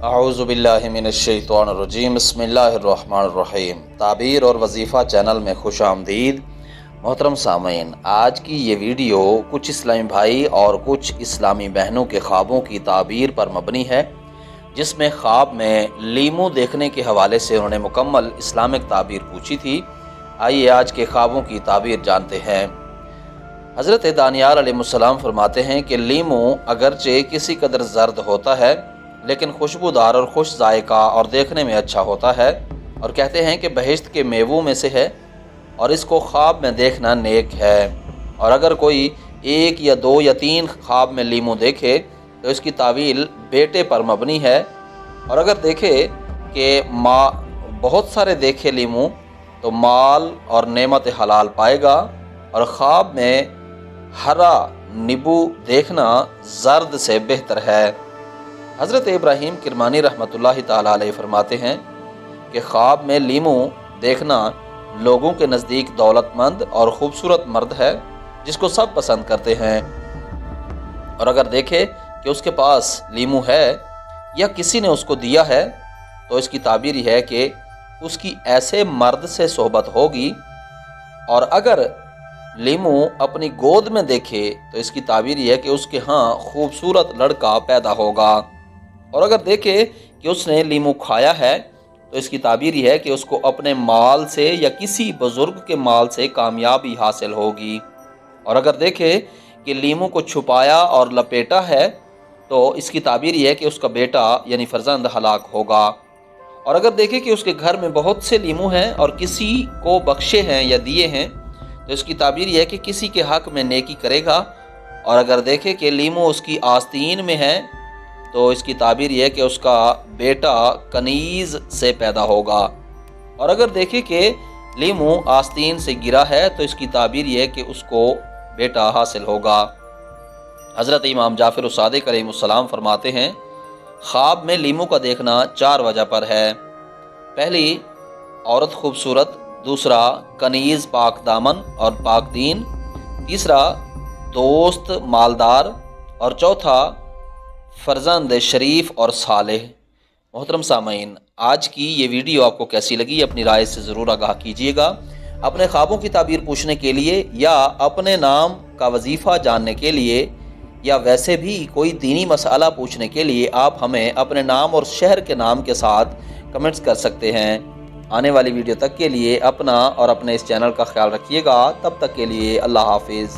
اعوذ باللہ من الشیطان الرجیم بسم اللہ الرحمن الرحیم۔ تعبیر اور وظیفہ چینل میں خوش آمدید۔ محترم سامعین، آج کی یہ ویڈیو کچھ اسلامی بھائی اور کچھ اسلامی بہنوں کے خوابوں کی تعبیر پر مبنی ہے، جس میں خواب میں لیمو دیکھنے کے حوالے سے انہوں نے مکمل اسلامک تعبیر پوچھی تھی۔ آئیے آج کے خوابوں کی تعبیر جانتے ہیں۔ حضرت دانیال علیہ السلام فرماتے ہیں کہ لیمو اگرچہ کسی قدر زرد ہوتا ہے لیکن خوشبودار اور خوش ذائقہ اور دیکھنے میں اچھا ہوتا ہے، اور کہتے ہیں کہ بہشت کے میووں میں سے ہے اور اس کو خواب میں دیکھنا نیک ہے۔ اور اگر کوئی 1 یا 2 یا 3 خواب میں لیمو دیکھے تو اس کی تعویل بیٹے پر مبنی ہے، اور اگر دیکھے کہ بہت سارے دیکھے لیمو تو مال اور نعمت حلال پائے گا، اور خواب میں ہرا نیبو دیکھنا زرد سے بہتر ہے۔ حضرت ابراہیم کرمانی رحمۃ اللہ تعالیٰ علیہ فرماتے ہیں کہ خواب میں لیمو دیکھنا لوگوں کے نزدیک دولت مند اور خوبصورت مرد ہے جس کو سب پسند کرتے ہیں، اور اگر دیکھے کہ اس کے پاس لیمو ہے یا کسی نے اس کو دیا ہے تو اس کی تعبیر یہ ہے کہ اس کی ایسے مرد سے صحبت ہوگی، اور اگر لیمو اپنی گود میں دیکھے تو اس کی تعبیر یہ ہے کہ اس کے ہاں خوبصورت لڑکا پیدا ہوگا، اور اگر دیکھے کہ اس نے لیمو کھایا ہے تو اس کی تعبیر یہ ہے کہ اس کو اپنے مال سے یا کسی بزرگ کے مال سے کامیابی حاصل ہوگی، اور اگر دیکھے کہ لیمو کو چھپایا اور لپیٹا ہے تو اس کی تعبیر یہ ہے کہ اس کا بیٹا یعنی فرزند ہلاک ہوگا، اور اگر دیکھے کہ اس کے گھر میں بہت سے لیمو ہیں اور کسی کو بخشے ہیں یا دیے ہیں تو اس کی تعبیر یہ ہے کہ کسی کے حق میں نیکی کرے گا، اور اگر دیکھے کہ لیمو اس کی آستین میں ہے تو اس کی تعبیر یہ ہے کہ اس کا بیٹا کنیز سے پیدا ہوگا، اور اگر دیکھے کہ لیمو آستین سے گرا ہے تو اس کی تعبیر یہ ہے کہ اس کو بیٹا حاصل ہوگا۔ حضرت امام جعفر الصادق علیہ السلام فرماتے ہیں خواب میں لیمو کا دیکھنا 4 وجہ پر ہے۔ پہلی، عورت خوبصورت، دوسرا کنیز پاک دامن اور پاک دین، تیسرا دوست مالدار، اور چوتھا فرزند شریف اور صالح۔ محترم سامعین، آج کی یہ ویڈیو آپ کو کیسی لگی اپنی رائے سے ضرور آگاہ کیجیے گا۔ اپنے خوابوں کی تعبیر پوچھنے کے لیے یا اپنے نام کا وظیفہ جاننے کے لیے یا ویسے بھی کوئی دینی مسئلہ پوچھنے کے لیے آپ ہمیں اپنے نام اور شہر کے نام کے ساتھ کمنٹس کر سکتے ہیں۔ آنے والی ویڈیو تک کے لیے اپنا اور اپنے اس چینل کا خیال رکھیے گا۔ تب تک کے لیے اللہ حافظ۔